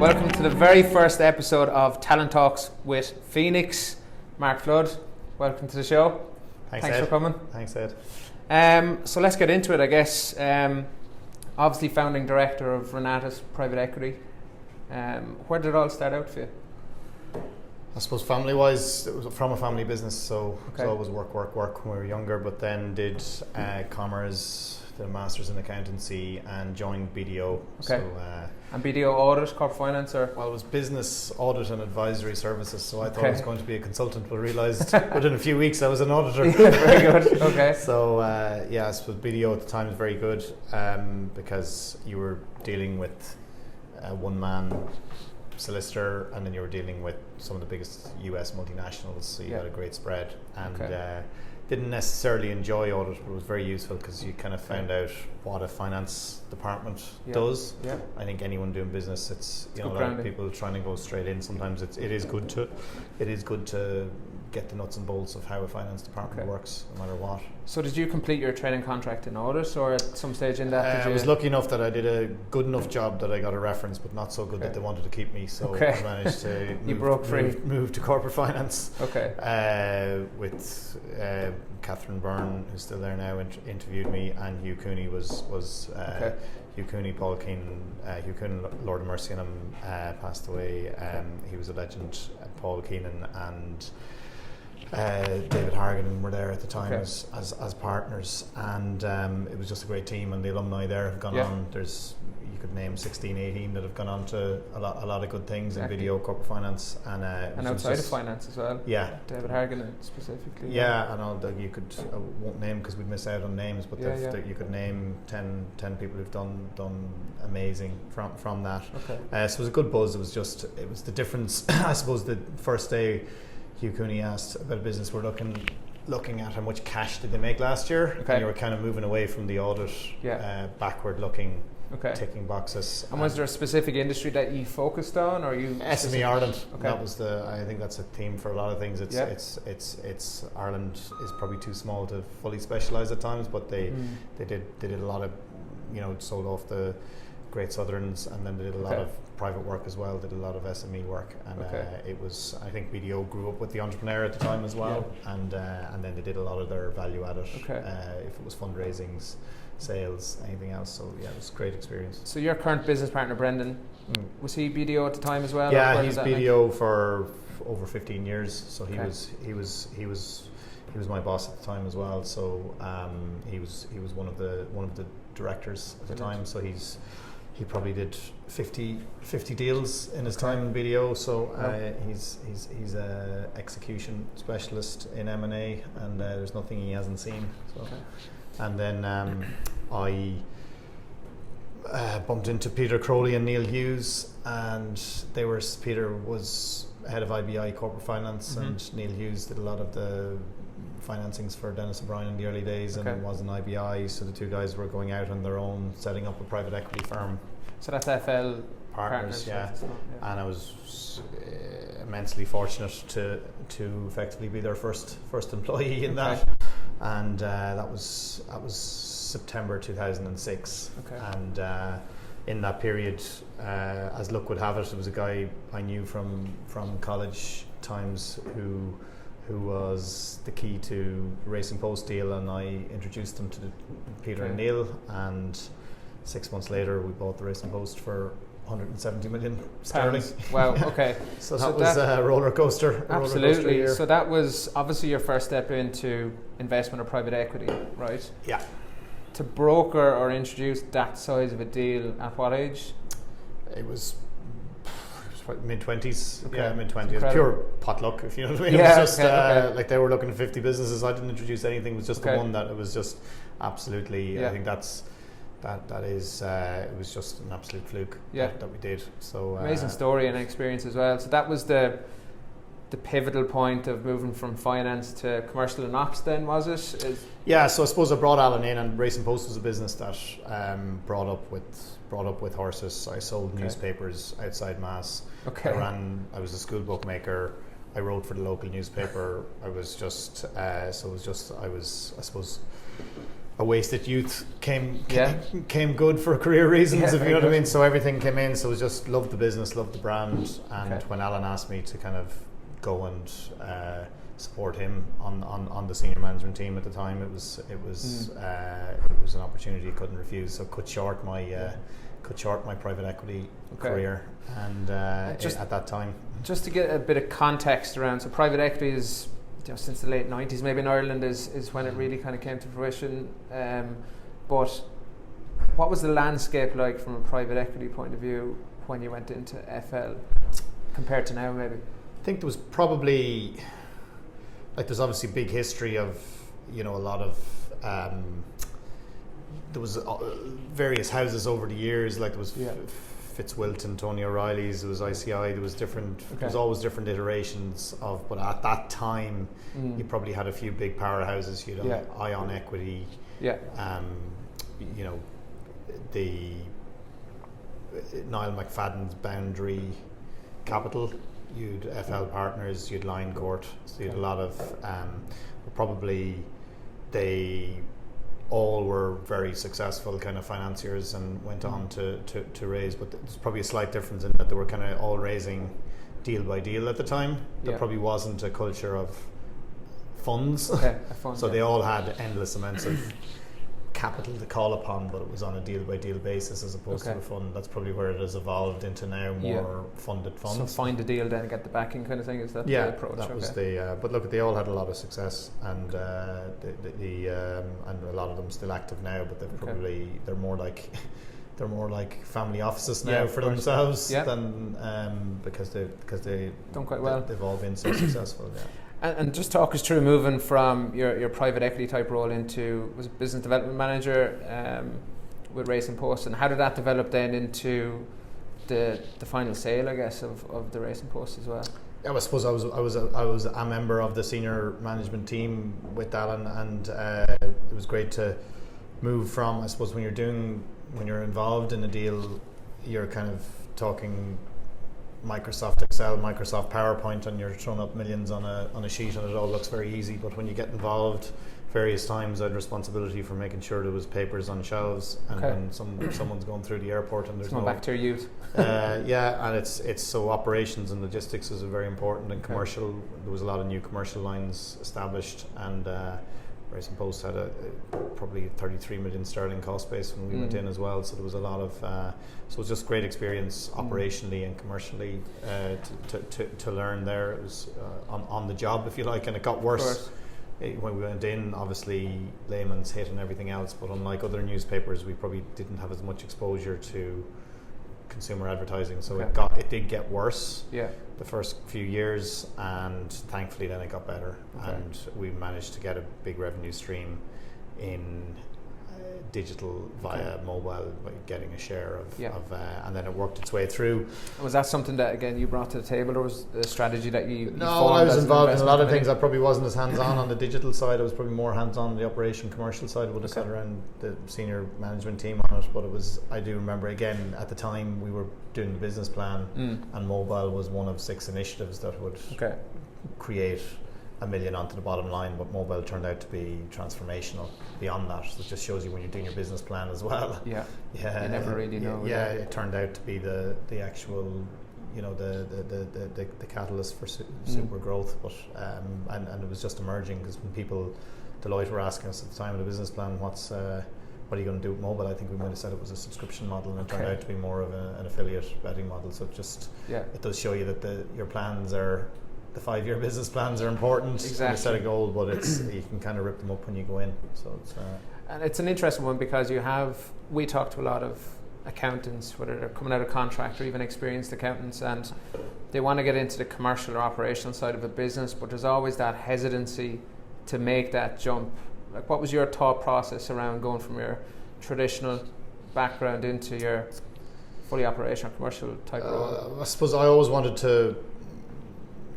Welcome to the very first episode of Talent Talks with Phoenix. Mark Flood, welcome to the show. Thanks for coming. Thanks, Ed. So let's get into it, I guess. Obviously founding director of Renatus Private Equity. Where did it all start out for you? I suppose family-wise, it was from a family business, so Okay. it was always work when we were younger, but then did commerce, did a master's in accountancy and joined BDO. Okay. So, And BDO audit, corporate finance, or? well, it was business audit and advisory services, so I thought Okay. I was going to be a consultant, but realised within a few weeks I was an auditor. Very good, okay. So, I suppose BDO at the time was very good because you were dealing with one-man solicitor, and then you were dealing with some of the biggest US multinationals, so you had a great spread. And didn't necessarily enjoy audit, but it was very useful because you kind of found out what a finance department does. Yeah. I think anyone doing business, it's a lot of people trying to go straight in. Sometimes it is good to get the nuts and bolts of how a finance department works, no matter what. So did you complete your training contract in audit, or at some stage in that? I was lucky enough that I did a good enough job that I got a reference, but not so good that they wanted to keep me. So I managed to move to corporate finance. Okay. With Catherine Byrne, who's still there now, interviewed me, and Hugh Cooney was Hugh Cooney, Paul Keenan, Hugh Cooney, Lord of Mercy on him, passed away. He was a legend. Paul Keenan and David Hargan were there at the time as partners, and it was just a great team, and the alumni there have gone on. You could name 16, 18 that have gone on to a lot of good things in video, corporate finance, and outside of finance as well. Yeah, David Hargan specifically. Yeah, and all that you could I won't name because we'd miss out on names, but you could name 10 people who've done amazing from that. Okay. So it was a good buzz. It was the difference. I suppose the first day, Hugh Cooney asked about a business we're looking at how much cash did they make last year, and you were kind of moving away from the audit, backward looking, ticking boxes. And was there a specific industry that you focused on, or you? SME Ireland. That was I think that's a theme for a lot of things. It's Ireland is probably too small to fully specialise at times, but they did a lot of, sold off the Great Southerns, and then they did a lot of private work as well. Did a lot of SME work, and it was. I think BDO grew up with the entrepreneur at the time as well, and then they did a lot of their value added. If it was fundraisings, sales, anything else. So it was a great experience. So your current business partner Brendan, was he BDO at the time as well? Yeah, he's BDO for over 15 years. So he was my boss at the time as well. So he was one of the directors at the time. So he probably did 50 deals in his time in BDO, so he's a execution specialist in M&A, and there's nothing he hasn't seen. So. And then I bumped into Peter Crowley and Neil Hughes, and Peter was head of IBI corporate finance, and Neil Hughes did a lot of the financings for Dennis O'Brien in the early days, and was an IBI, so the two guys were going out on their own, setting up a private equity firm. So that's FL Partners, and I was immensely fortunate to effectively be their first employee in that, and that was September 2006, and in that period, as luck would have it, there was a guy I knew from college times who was the key to Racing Post deal, and I introduced him to Peter and Neil, and 6 months later we bought the Racing Post for 170 million sterling. Wow, okay. so that was a roller coaster. Absolutely. So that was obviously your first step into investment or private equity, right? Yeah. To broker or introduce that size of a deal at what age? It was mid-20s, mid-20s. Incredible. Pure potluck, if you know what I mean. Yeah, it was just like they were looking at 50 businesses. I didn't introduce anything. It was just the one that it was just absolutely. I think that is it was just an absolute fluke that we did. So amazing story and experience as well. So that was the pivotal point of moving from finance to commercial and ops. Then was it? Yeah. So I suppose I brought Alan in, and Racing Post was a business that brought up with horses. I sold newspapers outside Mass. I was a school bookmaker. I wrote for the local newspaper. I was just I suppose a wasted youth came good for career reasons, if you know what I mean. So everything came in. So it was just loved the business, loved the brand, and when Alan asked me to kind of go and support him on the senior management team at the time, it was an opportunity I couldn't refuse. So cut short my private equity career, and at that time. Just to get a bit of context around, so private equity is, since the late 90s maybe in Ireland is when it really kind of came to fruition. But what was the landscape like from a private equity point of view when you went into FL compared to now maybe? I think there was probably, there's obviously big history of, a lot of, there was various houses over the years, there was Fitzwilton, Tony O'Reilly's, there was ICI, there was there was always different iterations of, but at that time you probably had a few big powerhouses. You had Ion Equity, the Niall McFadden's Boundary Capital, you'd FL Partners, you'd Line Court, so you had a lot of probably they all were very successful kind of financiers and went on to raise, but there's probably a slight difference in that they were kind of all raising deal by deal at the time. There probably wasn't a culture of funds, so they all had endless amounts of capital to call upon, but it was on a deal by deal basis as opposed to a fund. That's probably where it has evolved into now more funded funds. So find a deal then get the backing kind of thing, is that the approach? That was the but look, they all had a lot of success, and and a lot of them still active now, but they've probably they're more like family offices now for themselves than because they done quite well. They've all been so successful. And just talk us through moving from your private equity type role into, was it business development manager with Racing Post, and how did that develop then into the final sale, I guess, of the Racing Post as well? Yeah, I suppose I was a member of the senior management team with Alan, and it was great to move from, I suppose, when you're involved in a deal, you're kind of talking Microsoft Excel, Microsoft PowerPoint, and you're throwing up millions on a sheet, and it all looks very easy. But when you get involved, various times I had responsibility for making sure there was papers on shelves, and when someone's going through the airport and there's no back to your youth. And it's so operations and logistics is very important, and commercial. There was a lot of new commercial lines established, and Racing Post had probably 33 million sterling cost base when we went in as well. So there was a lot of so it was just great experience operationally and commercially to learn there. It was on the job, if you like, and it got worse when we went in. Obviously, layman's hit and everything else, but unlike other newspapers, we probably didn't have as much exposure to consumer advertising, so it did get worse the first few years, and thankfully then it got better, and we managed to get a big revenue stream in digital via mobile by getting a share of and then it worked its way through. Was that something that again you brought to the table, or was a strategy that you No, I was involved in a lot of things. I probably wasn't as hands-on on the digital side. I was probably more hands-on on the operation commercial side. I would have sat around the senior management team on it, but I do remember again at the time we were doing the business plan, and mobile was one of 6 initiatives that would create $1 million onto the bottom line, but mobile turned out to be transformational beyond that. So it just shows you when you're doing your business plan as well. You never really know. It turned out to be the actual, the catalyst for super growth. But and it was just emerging, because when Deloitte were asking us at the time of the business plan, what are you going to do with mobile? I think we might have said it was a subscription model, and it turned out to be more of an affiliate betting model. So it does show you that your plans are. The 5-year business plans are important. Exactly. To set a goal, but you can kind of rip them up when you go in. So and it's an interesting one, because we talk to a lot of accountants, whether they're coming out of contract or even experienced accountants, and they want to get into the commercial or operational side of a business, but there's always that hesitancy to make that jump. Like, what was your thought process around going from your traditional background into your fully operational commercial type role? I suppose I always wanted to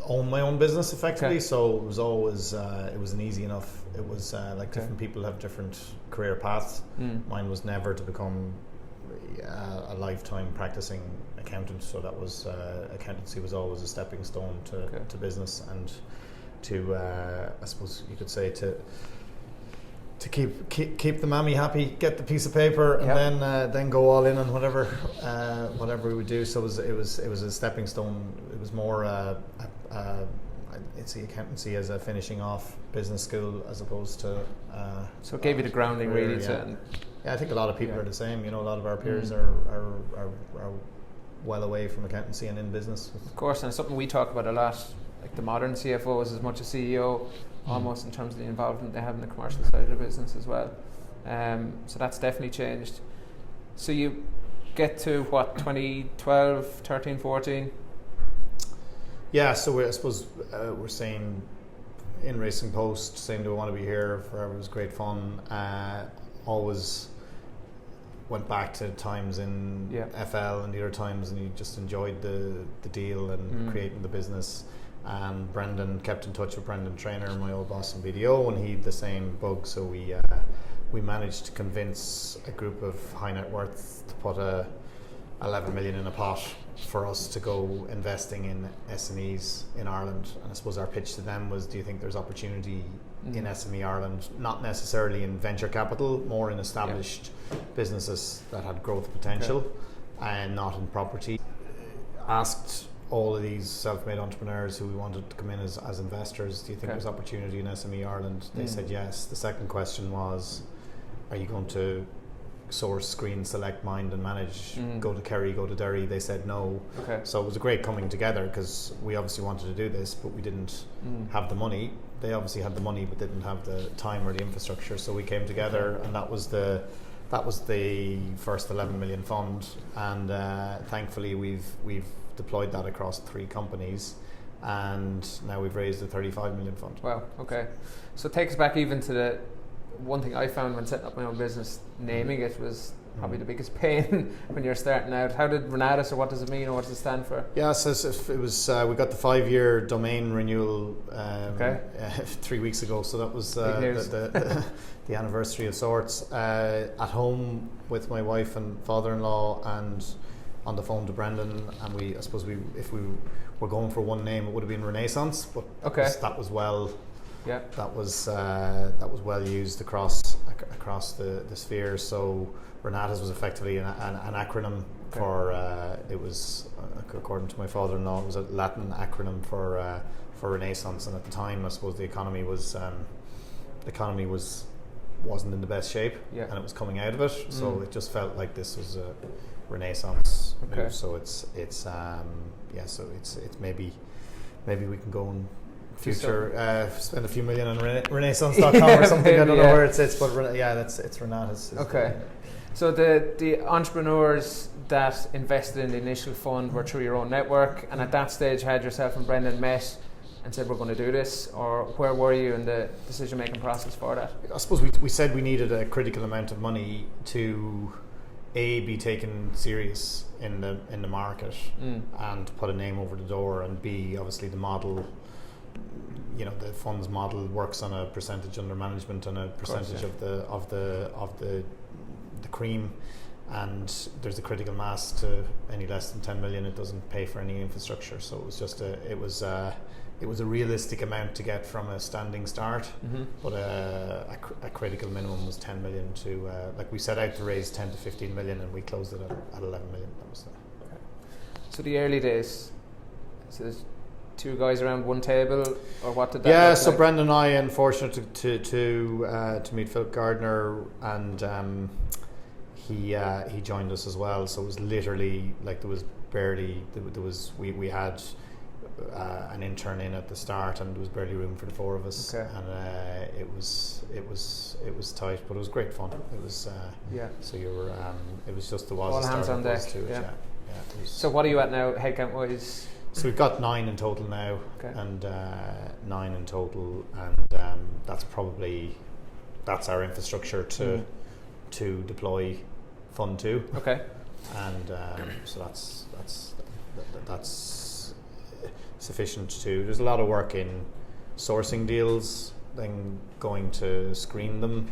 own my own business effectively, so it was always it was an easy enough. It was different people have different career paths. Mine was never to become a lifetime practicing accountant, so that was accountancy was always a stepping stone to business, and to I suppose you could say to to keep the mammy happy, get the piece of paper, and then go all in on whatever we would do. So it was a stepping stone. It was more it's the accountancy as a finishing off business school as opposed to. So it gave you the grounding really. I think a lot of people are the same. A lot of our peers are well away from accountancy and in business. Of course, and it's something we talk about a lot. Like the modern CFO is as much a CEO, almost in terms of the involvement they have in the commercial side of the business as well. So that's definitely changed. So you get to what, 2012, 13, 14? Yeah, so I suppose we're saying in Racing Post, saying do I want to be here forever. It was great fun. Always went back to times in FL and the other times, and you just enjoyed the deal and creating the business. And Brendan kept in touch with Brendan Traynor, my old boss in BDO, and he had the same bug. So we managed to convince a group of high net worth to put 11 million in a pot for us to go investing in SMEs in Ireland. And I suppose our pitch to them was, do you think there's opportunity in SME Ireland? Not necessarily in venture capital, more in established businesses that had growth potential, and not in property. Asked all of these self-made entrepreneurs who we wanted to come in as investors, do you think there's opportunity in SME Ireland? They said yes. The second question was, are you going to source, screen, select, mind and manage, go to Kerry, go to Derry? They said no. So it was a great coming together, because we obviously wanted to do this, but we didn't have the money. They obviously had the money but didn't have the time or the infrastructure, so we came together, and that was the first 11 million fund, and thankfully we've deployed that across 3 companies, and now we've raised a 35 million fund. Wow, okay. So it takes us back even to the one thing I found when setting up my own business, naming it was probably the biggest pain when you're starting out. How did Renatus, or what does it mean, or what does it stand for? Yeah, so it was, we got the 5-year domain renewal 3 weeks ago, so that was the anniversary of sorts. At home with my wife and father-in-law, and on the phone to Brendan, and if we were going for one name, it would have been Renaissance, but that was well. Yeah, that was well used across the sphere. So Renatus was effectively an acronym for it was, according to my father-in-law, it was a Latin acronym for Renaissance. And at the time, I suppose the economy wasn't in the best shape, and it was coming out of it. So it just felt like this was a Renaissance move. So it's maybe we can go and spend a few million on Renaissance.com or something. I don't know where it sits, but it's Renatus. Okay. So the entrepreneurs that invested in the initial fund were through your own network, and at that stage had yourself and Brendan met and said, we're going to do this, or where were you in the decision-making process for that? I suppose we said we needed a critical amount of money to be taken serious in the market, and put a name over the door, and B, obviously the model, the funds model works on a percentage under management and a percentage of the cream, and there's a critical mass. To any less than 10 million, it doesn't pay for any infrastructure. So it was just it was a realistic amount to get from a standing start, but a critical minimum was 10 million to we set out to raise 10 to 15 million, and we closed it at 11 million. That was So the early days, so there's 2 guys around one table, or what did that look so like? Brendan and I, and fortunate to meet Philip Gardner, and he joined us as well. So it was literally we had an intern in at the start, and there was barely room for the 4 of us, and it was tight, but it was great fun. It was so you were it was just all hands on deck. So what are you at now, headcount wise? So we've got 9 in total now, and 9 in total, and that's our infrastructure to deploy Fund 2. And so that's sufficient to. There's a lot of work in sourcing deals, then going to screen them,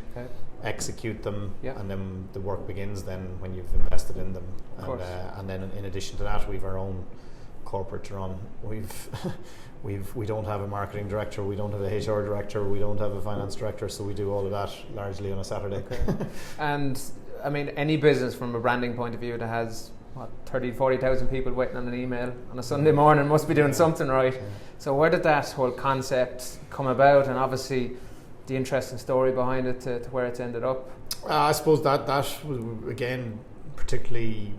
execute them, and then the work begins then when you've invested in them. And then in addition to that, we've our own corporate run. we don't have a marketing director, we don't have a HR director, we don't have a finance director, so we do all of that largely on a Saturday. Okay. And I mean, any business from a branding point of view that has 30,000-40,000 people waiting on an email on a Sunday morning must be doing something right. Yeah. So where did that whole concept come about, and obviously the interesting story behind it to where it's ended up? I suppose that was, again, particularly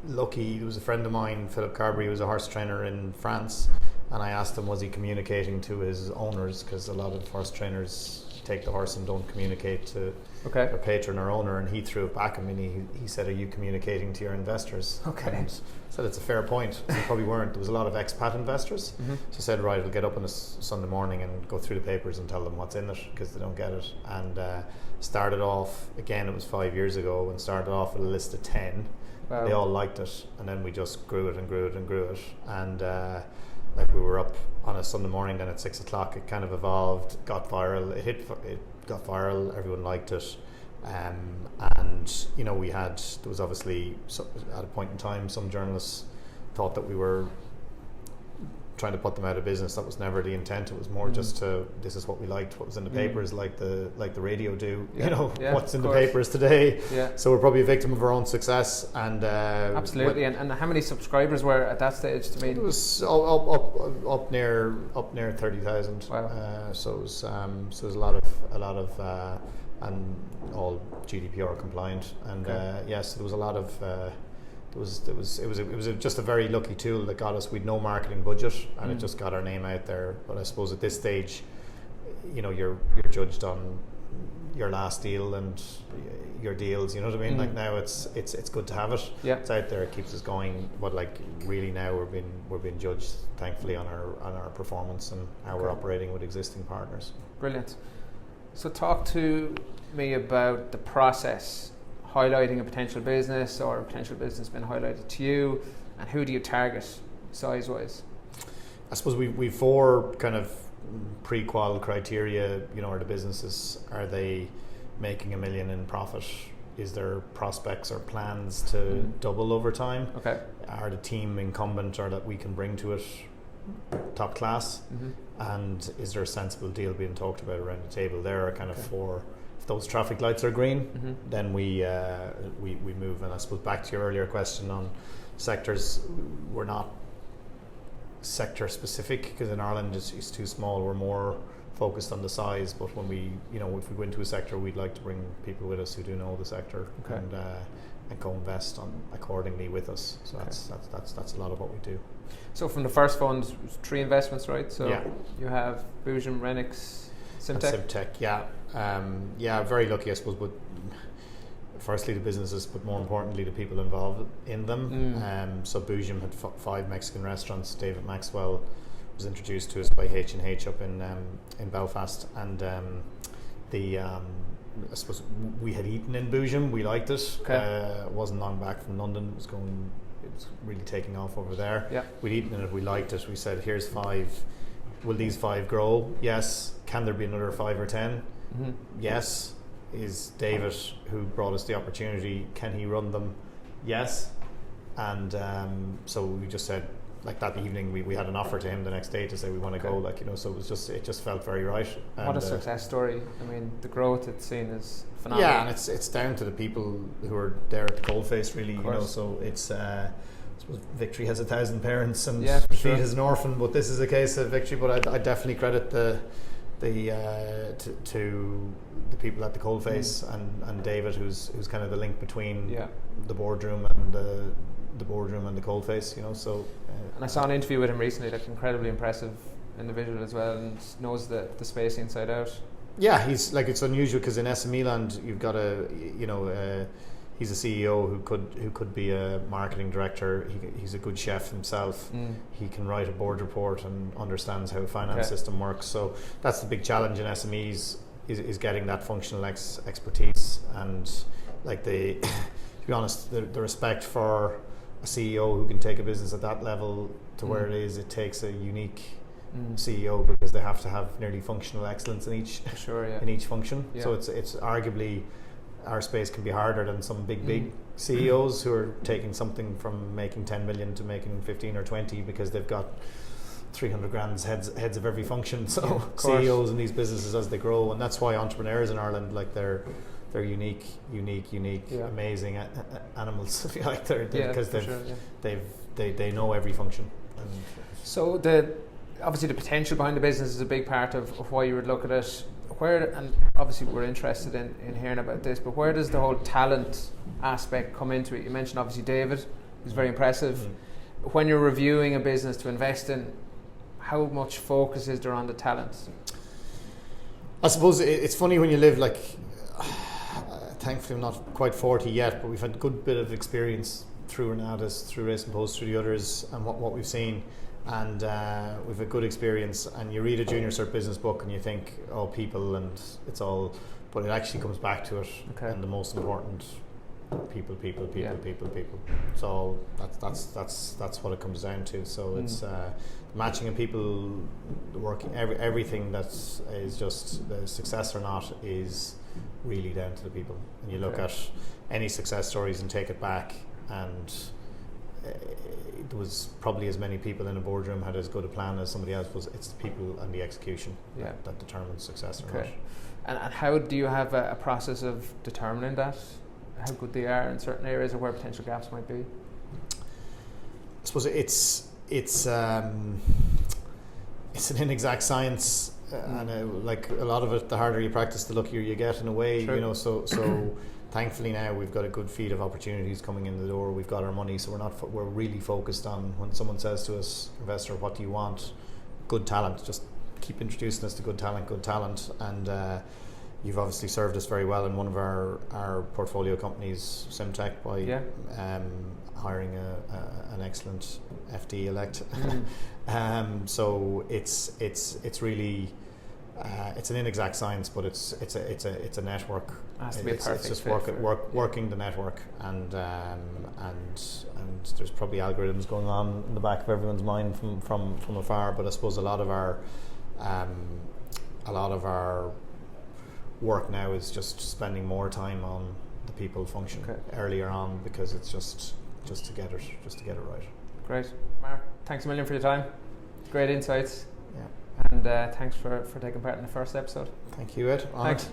lucky. There was a friend of mine, Philip Carberry, who was a horse trainer in France, and I asked him, was he communicating to his owners, because a lot of horse trainers take the horse and don't communicate to their patron or owner, and he threw it back. I mean, he said, are you communicating to your investors? And said, it's a fair point. They probably weren't. There was a lot of expat investors. So I said, right, we'll get up on a Sunday morning and go through the papers and tell them what's in it, because they don't get it. And started off, again, it was 5 years ago, and started off with a list of 10. Wow. They all liked it, and then we just grew it and grew it and grew it. And like, we were up on a Sunday morning, then at 6 o'clock it kind of evolved, got viral, it got viral, everyone liked it, and you know, there was obviously, at a point in time, some journalists thought that we were trying to put them out of business. That was never the intent. It was more just this is what we liked, what was in the papers, like the radio do, you know, what's in the papers today. So we're probably a victim of our own success. And absolutely. And how many subscribers were at that stage? To me, it was up near 30,000. Wow. So it was a lot of and all GDPR compliant, and yes, there was a lot of. It was just a very lucky tool that got us. We'd no marketing budget, and it just got our name out there. But I suppose at this stage, you know, you're judged on your last deal and your deals. You know what I mean? Like, now it's good to have it. Yeah. It's out there. It keeps us going. But like, really now we're being judged, thankfully, on our performance and how we're operating with existing partners. Brilliant. So talk to me about the process. Highlighting a potential business, or a potential business being highlighted to you, and who do you target size-wise? I suppose we've 4 kind of pre-qual criteria. You know, are the businesses, are they making $1 million in profit? Is there prospects or plans to double over time? Okay. Are the team incumbent, or that we can bring to it top class? And is there a sensible deal being talked about around the table? There are kind of 4. Those traffic lights are green, then we move. And I suppose back to your earlier question on sectors, we're not sector specific, because in Ireland it's too small. We're more focused on the size. But when we, you know, if we go into a sector, we'd like to bring people with us who do know the sector and co-invest on accordingly with us. So that's a lot of what we do. So from the first fund, 3 investments, right? So you have Boojum, Renatus, Simtech, very lucky, I suppose, but firstly the businesses, but more importantly the people involved in them. So Boojum had 5 Mexican restaurants. David Maxwell was introduced to us by H&H up in Belfast, and I suppose we had eaten in Boojum, we liked it. It wasn't long back from London, it was really taking off over there. We'd eaten in it, we liked it. We said, here's 5. Will these 5 grow? Yes. Can there be another 5 or 10? Yes. Is David, who brought us the opportunity, can he run them? Yes. And so we just said, like, that evening we had an offer to him the next day to say we want to go, like, you know, so it just felt very right. And what a success story. I mean, the growth it's seen is phenomenal. Yeah, and it's down to the people who are there at the coalface, really, you know, so it's I suppose Victory has 1,000 parents, and Defeat is an orphan, but this is a case of Victory. But I definitely credit to the people at the coalface and David, who's kind of the link between the boardroom and the boardroom and the coalface, you know. So and I saw an interview with him recently. Like, incredibly impressive individual as well, and knows the space inside out. Yeah, he's like, it's unusual because in SME land you've got he's a CEO who could be a marketing director. He's a good chef himself. He can write a board report and understands how a finance system works. So that's the big challenge in SMEs, is getting that functional expertise. And like to be honest, the respect for a CEO who can take a business at that level to where it is, it takes a unique CEO, because they have to have nearly functional excellence in each in each function. So it's arguably, our space can be harder than some big CEOs who are taking something from making 10 million to making 15 or 20, because they've got 300 grand heads of every function. So CEOs in these businesses as they grow, and that's why entrepreneurs in Ireland, like they're unique, amazing animals. If you like, because they know every function. And so obviously the potential behind the business is a big part of why you would look at it. And obviously we're interested in hearing about this, but where does the whole talent aspect come into it? You mentioned obviously David, who's very impressive. Mm-hmm. When you're reviewing a business to invest in, how much focus is there on the talent? I suppose it's funny when you live like, thankfully I'm not quite 40 yet, but we've had a good bit of experience through Renatus, through Race and Post, through the others, and what we've seen. And we've a good experience, and you read a junior cert business book and you think, oh, people, and it's all, but it actually comes back to it. Okay. And the most important, people. So that's what it comes down to. So it's matching and people working, everything that is just the success or not is really down to the people. And you look at any success stories and take it back, and there was probably as many people in a boardroom had as good a plan as somebody else. It's the people and the execution that determines success or not. And how do you have a process of determining that, how good they are in certain areas or where potential gaps might be? I suppose it's an inexact science, and like a lot of it, the harder you practice, the luckier you get in a way. True. You know, so thankfully now we've got a good feed of opportunities coming in the door. We've got our money, so we're really focused on, when someone says to us, investor, what do you want? Good talent. Just keep introducing us to good talent. And you've obviously served us very well in one of our portfolio companies, Simtech, by hiring an excellent FD elect. So it's really. It's an inexact science, but it's a network. It has to be a perfect it's just fit working the network, and there's probably algorithms going on in the back of everyone's mind from afar. But I suppose a lot of our work now is just spending more time on the people function earlier on, because it's just to get it right. Great, Mark. Thanks a million for your time. Great insights. Yeah. And thanks for taking part in the first episode. Thank you, Ed. Thanks.